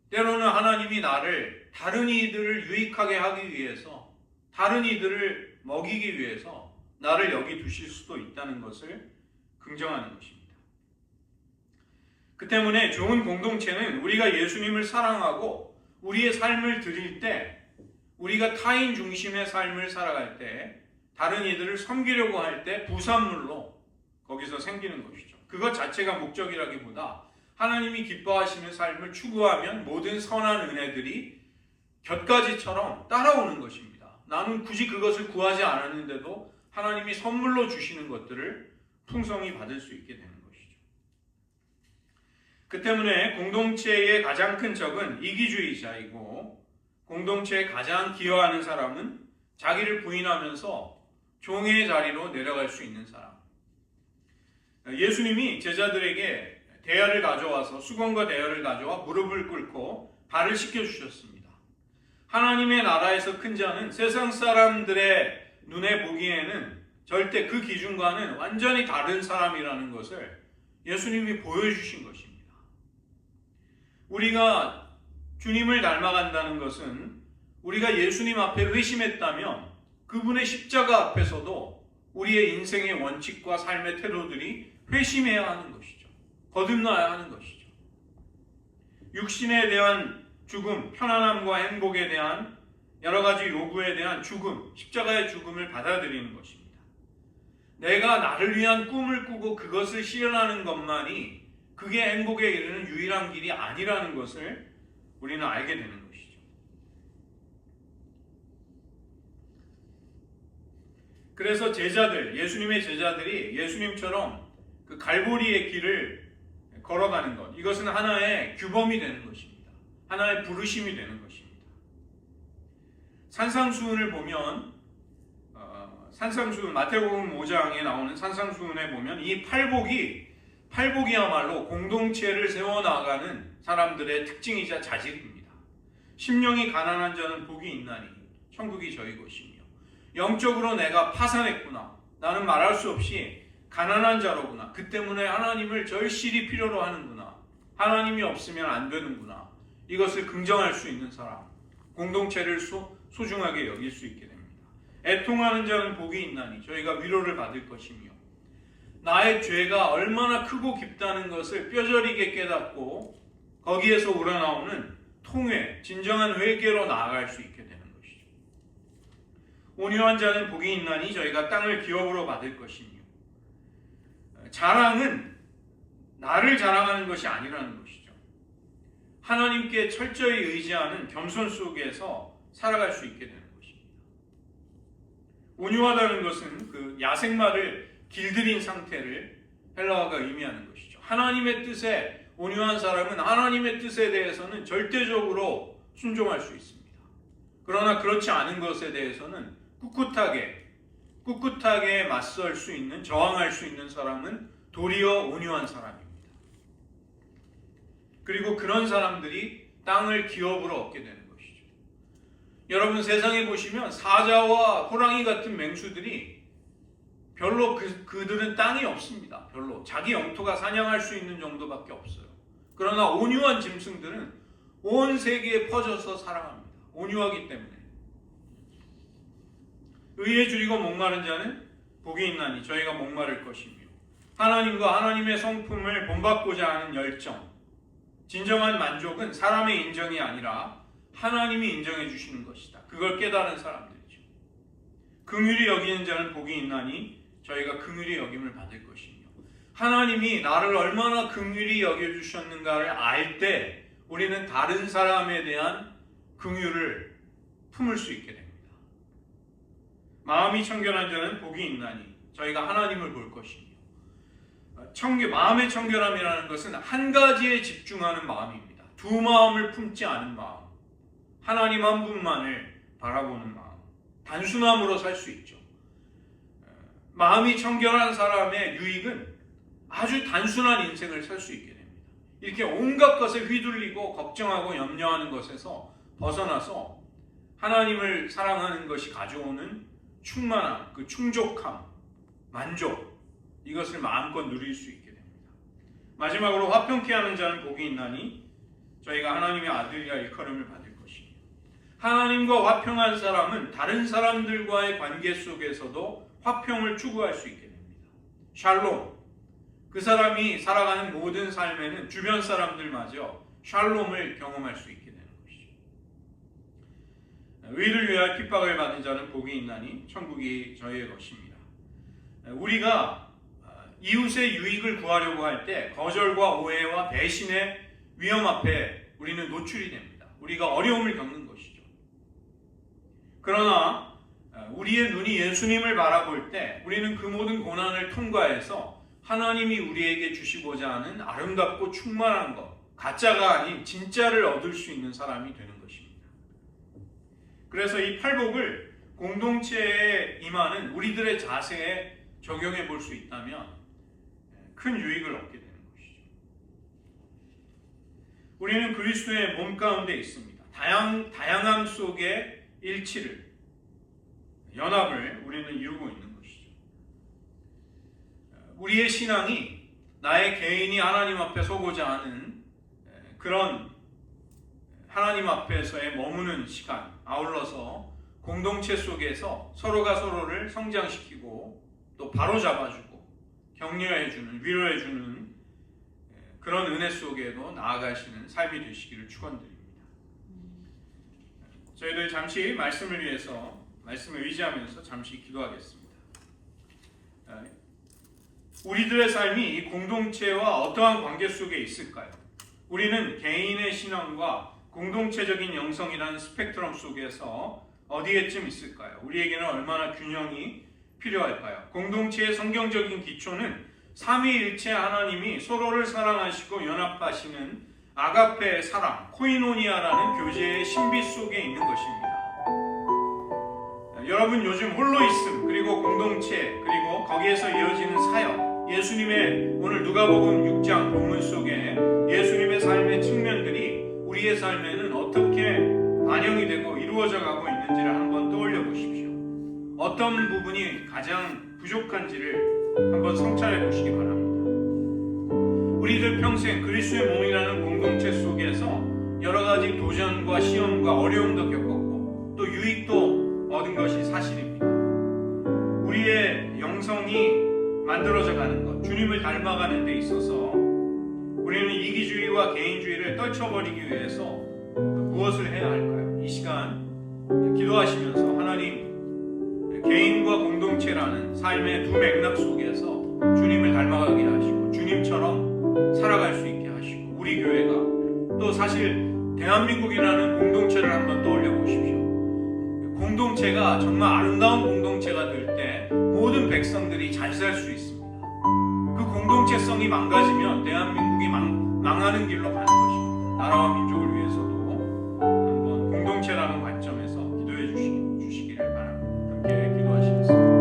S1: 때로는 하나님이 나를 다른 이들을 유익하게 하기 위해서 다른 이들을 먹이기 위해서 나를 여기 두실 수도 있다는 것을 긍정하는 것입니다. 그 때문에 좋은 공동체는 우리가 예수님을 사랑하고 우리의 삶을 드릴 때 우리가 타인 중심의 삶을 살아갈 때 다른 이들을 섬기려고 할 때 부산물로 거기서 생기는 것이죠. 그것 자체가 목적이라기보다 하나님이 기뻐하시는 삶을 추구하면 모든 선한 은혜들이 곁가지처럼 따라오는 것입니다. 나는 굳이 그것을 구하지 않았는데도 하나님이 선물로 주시는 것들을 풍성히 받을 수 있게 되는 것이죠. 그 때문에 공동체의 가장 큰 적은 이기주의자이고 공동체에 가장 기여하는 사람은 자기를 부인하면서 종의 자리로 내려갈 수 있는 사람. 예수님이 제자들에게 대야를 가져와서 수건과 대야를 가져와 무릎을 꿇고 발을 씻겨주셨습니다. 하나님의 나라에서 큰 자는 세상 사람들의 눈에 보기에는 절대 그 기준과는 완전히 다른 사람이라는 것을 예수님이 보여주신 것입니다. 우리가 주님을 닮아간다는 것은 우리가 예수님 앞에 회심했다면 그분의 십자가 앞에서도 우리의 인생의 원칙과 삶의 태도들이 회심해야 하는 것이죠. 거듭나야 하는 것이죠. 육신에 대한 죽음, 편안함과 행복에 대한 여러 가지 요구에 대한 죽음, 십자가의 죽음을 받아들이는 것입니다. 내가 나를 위한 꿈을 꾸고 그것을 실현하는 것만이 그게 행복에 이르는 유일한 길이 아니라는 것을 우리는 알게 되는 것이죠. 그래서 예수님의 제자들이 예수님처럼 그 갈보리의 길을 걸어가는 것, 이것은 하나의 규범이 되는 것입니다. 하나의 부르심이 되는 것입니다. 산상수훈을 보면 마태복음 5장에 나오는 산상수훈에 보면 이 팔복이야말로 공동체를 세워나가는 사람들의 특징이자 자질입니다. 심령이 가난한 자는 복이 있나니 천국이 저희 것이며 영적으로 내가 파산했구나. 나는 말할 수 없이 가난한 자로구나. 그 때문에 하나님을 절실히 필요로 하는구나. 하나님이 없으면 안 되는구나. 이것을 긍정할 수 있는 사람, 공동체를 소중하게 여길 수 있게 됩니다. 애통하는 자는 복이 있나니 저희가 위로를 받을 것이며 나의 죄가 얼마나 크고 깊다는 것을 뼈저리게 깨닫고 거기에서 우러나오는 통회, 진정한 회개로 나아갈 수 있게 되는 것이죠. 온유한 자는 복이 있나니 저희가 땅을 기업으로 받을 것이며 자랑은 나를 자랑하는 것이 아니라는 것이죠. 하나님께 철저히 의지하는 겸손 속에서 살아갈 수 있게 되는 것입니다. 온유하다는 것은 그 야생마를 길들인 상태를 헬라어가 의미하는 것이죠. 하나님의 뜻에 온유한 사람은 하나님의 뜻에 대해서는 절대적으로 순종할 수 있습니다. 그러나 그렇지 않은 것에 대해서는 꿋꿋하게 맞설 수 있는, 저항할 수 있는 사람은 도리어 온유한 사람입니다. 그리고 그런 사람들이 땅을 기업으로 얻게 되는 것이죠. 여러분 세상에 보시면 사자와 호랑이 같은 맹수들이 별로 그들은 땅이 없습니다. 별로 자기 영토가 사냥할 수 있는 정도밖에 없어요. 그러나 온유한 짐승들은 온 세계에 퍼져서 살아갑니다. 온유하기 때문에. 의에 줄이고 목마른 자는 복이 있나니 저희가 목마를 것이며, 하나님과 하나님의 성품을 본받고자 하는 열정, 진정한 만족은 사람의 인정이 아니라 하나님이 인정해 주시는 것이다. 그걸 깨달은 사람들이죠. 긍휼히 여기는 자는 복이 있나니 저희가 긍휼히 여김을 받을 것이며, 하나님이 나를 얼마나 긍휼히 여겨주셨는가를 알 때 우리는 다른 사람에 대한 긍휼을 품을 수 있게 됩니다. 마음이 청결한 자는 복이 있나니 저희가 하나님을 볼 것이며, 마음의 청결함이라는 것은 한 가지에 집중하는 마음입니다. 두 마음을 품지 않은 마음, 하나님 한 분만을 바라보는 마음, 단순함으로 살 수 있죠. 마음이 청결한 사람의 유익은 아주 단순한 인생을 살 수 있게 됩니다. 이렇게 온갖 것에 휘둘리고 걱정하고 염려하는 것에서 벗어나서 하나님을 사랑하는 것이 가져오는 충만함, 그 충족함, 만족, 이것을 마음껏 누릴 수 있게 됩니다. 마지막으로 화평케 하는 자는 복이 있나니 저희가 하나님의 아들이라 일컬음을 받을 것이며, 하나님과 화평한 사람은 다른 사람들과의 관계 속에서도 화평을 추구할 수 있게 됩니다. 샬롬, 그 사람이 살아가는 모든 삶에는 주변 사람들마저 샬롬을 경험할 수 있게 되는 것이죠. 의를 위하여 핍박을 받은 자는 복이 있나니 천국이 저희의 것입니다. 우리가 이웃의 유익을 구하려고 할 때 거절과 오해와 배신의 위험 앞에 우리는 노출이 됩니다. 우리가 어려움을 겪는 것이죠. 그러나 우리의 눈이 예수님을 바라볼 때 우리는 그 모든 고난을 통과해서 하나님이 우리에게 주시고자 하는 아름답고 충만한 것, 가짜가 아닌 진짜를 얻을 수 있는 사람이 되는 것입니다. 그래서 이 팔복을 공동체에 임하는 우리들의 자세에 적용해 볼 수 있다면 큰 유익을 얻게 되는 것이죠. 우리는 그리스도의 몸 가운데 있습니다. 다양함 속의 일치를, 연합을 우리는 이루고 있는 것이죠. 우리의 신앙이 나의 개인이 하나님 앞에 서고자 하는 그런 하나님 앞에서의 머무는 시간, 아울러서 공동체 속에서 서로가 서로를 성장시키고 또 바로잡아주고 격려해주는, 위로해주는 그런 은혜 속에도 나아가시는 삶이 되시기를 축원드립니다. 저희들 잠시 말씀을 위해서, 말씀을 의지하면서 잠시 기도하겠습니다. 우리들의 삶이 이 공동체와 어떠한 관계 속에 있을까요? 우리는 개인의 신앙과 공동체적인 영성이라는 스펙트럼 속에서 어디에쯤 있을까요? 우리에게는 얼마나 균형이 필요할까요? 공동체의 성경적인 기초는 삼위일체 하나님이 서로를 사랑하시고 연합하시는 아가페의 사랑, 코이노니아라는 교제의 신비 속에 있는 것입니다. 여러분, 요즘 홀로 있음, 그리고 공동체, 그리고 거기에서 이어지는 사역, 예수님의 오늘 누가복음 6장 본문 속에 예수님의 삶의 측면들이 우리의 삶에는 어떻게 반영이 되고 이루어져 가고 있는지를 한번 떠올려 보십시오. 어떤 부분이 가장 부족한지를 한번 성찰해 보시기 바랍니다. 우리들 평생 그리스도의 몸이라는 공동체 속에서 여러 가지 도전과 시험과 어려움도 겪었고 또 유익도 얻은 것이 사실입니다. 우리의 영성이 만들어져 가는 것, 주님을 닮아가는 데 있어서 우리는 이기주의와 개인주의를 떨쳐버리기 위해서 무엇을 해야 할까요? 이 시간 기도하시면서 하나님, 개인과 공동체라는 삶의 두 맥락 속에서 주님을 닮아가게 하시고 주님처럼 살아갈 수 있게 하시고, 우리 교회가 또 사실 대한민국이라는 공동체를 한번 떠올려 보십시오. 공동체가 정말 아름다운 공동체가 될 때 모든 백성들이 잘 살 수 있습니다. 그 공동체성이 망가지면 대한민국이 망하는 길로 가는 것입니다. 나라와 민족을 위해서도 한번 공동체라는 관점에서 기도해 주시기를 바랍니다. 함께 기도하시겠습니다.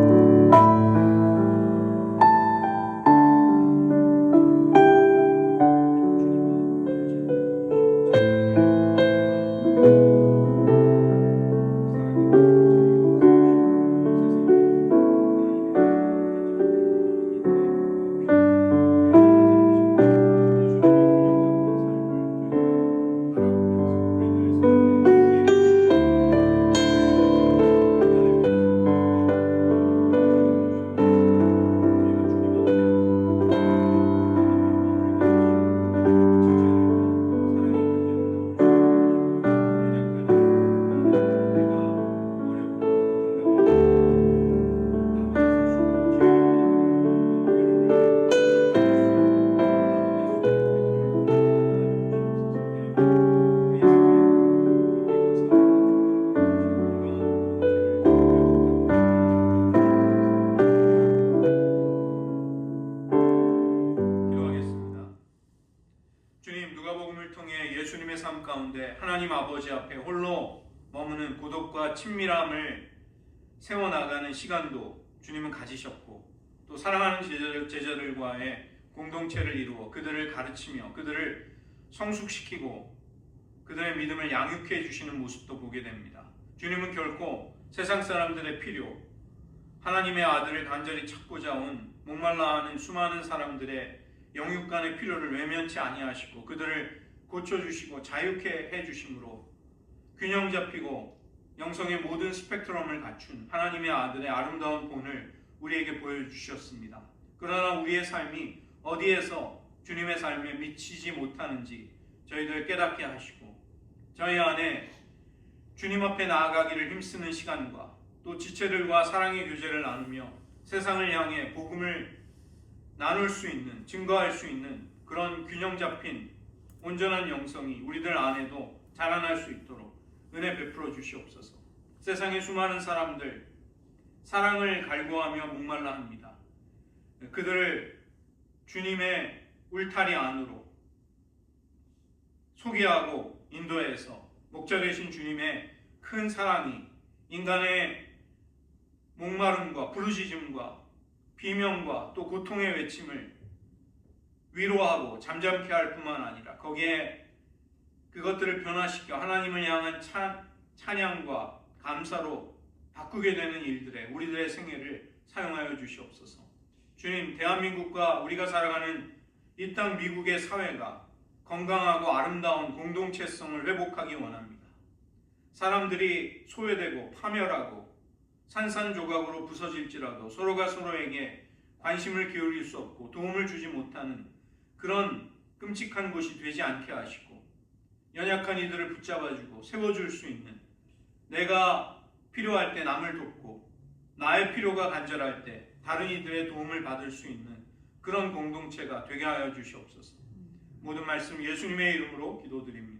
S1: 친밀함을 세워나가는 시간도 주님은 가지셨고 또 사랑하는 제자들과의 공동체를 이루어 그들을 가르치며 그들을 성숙시키고 그들의 믿음을 양육해 주시는 모습도 보게 됩니다. 주님은 결코 세상 사람들의 필요, 하나님의 아들을 간절히 찾고자 온 목말라하는 수많은 사람들의 영육간의 필요를 외면치 아니하시고 그들을 고쳐주시고 자유케 해주심으로 균형 잡히고 영성의 모든 스펙트럼을 갖춘 하나님의 아들의 아름다운 본을 우리에게 보여주셨습니다. 그러나 우리의 삶이 어디에서 주님의 삶에 미치지 못하는지 저희들 깨닫게 하시고 저희 안에 주님 앞에 나아가기를 힘쓰는 시간과 또 지체들과 사랑의 교제를 나누며 세상을 향해 복음을 나눌 수 있는, 증거할 수 있는 그런 균형 잡힌 온전한 영성이 우리들 안에도 자라날 수 있도록 은혜 베풀어 주시옵소서. 세상의 수많은 사람들 사랑을 갈구하며 목말라 합니다. 그들을 주님의 울타리 안으로 소개하고 인도해서 목자 되신 주님의 큰 사랑이 인간의 목마름과 부르짖음과 비명과 또 고통의 외침을 위로하고 잠잠케 할 뿐만 아니라 거기에 그것들을 변화시켜 하나님을 향한 찬양과 감사로 바꾸게 되는 일들에 우리들의 생애를 사용하여 주시옵소서. 주님, 대한민국과 우리가 살아가는 이 땅 미국의 사회가 건강하고 아름다운 공동체성을 회복하기 원합니다. 사람들이 소외되고 파멸하고 산산조각으로 부서질지라도 서로가 서로에게 관심을 기울일 수 없고 도움을 주지 못하는 그런 끔찍한 곳이 되지 않게 하시고 연약한 이들을 붙잡아주고 세워줄 수 있는, 내가 필요할 때 남을 돕고 나의 필요가 간절할 때 다른 이들의 도움을 받을 수 있는 그런 공동체가 되게 하여 주시옵소서. 모든 말씀 예수님의 이름으로 기도드립니다.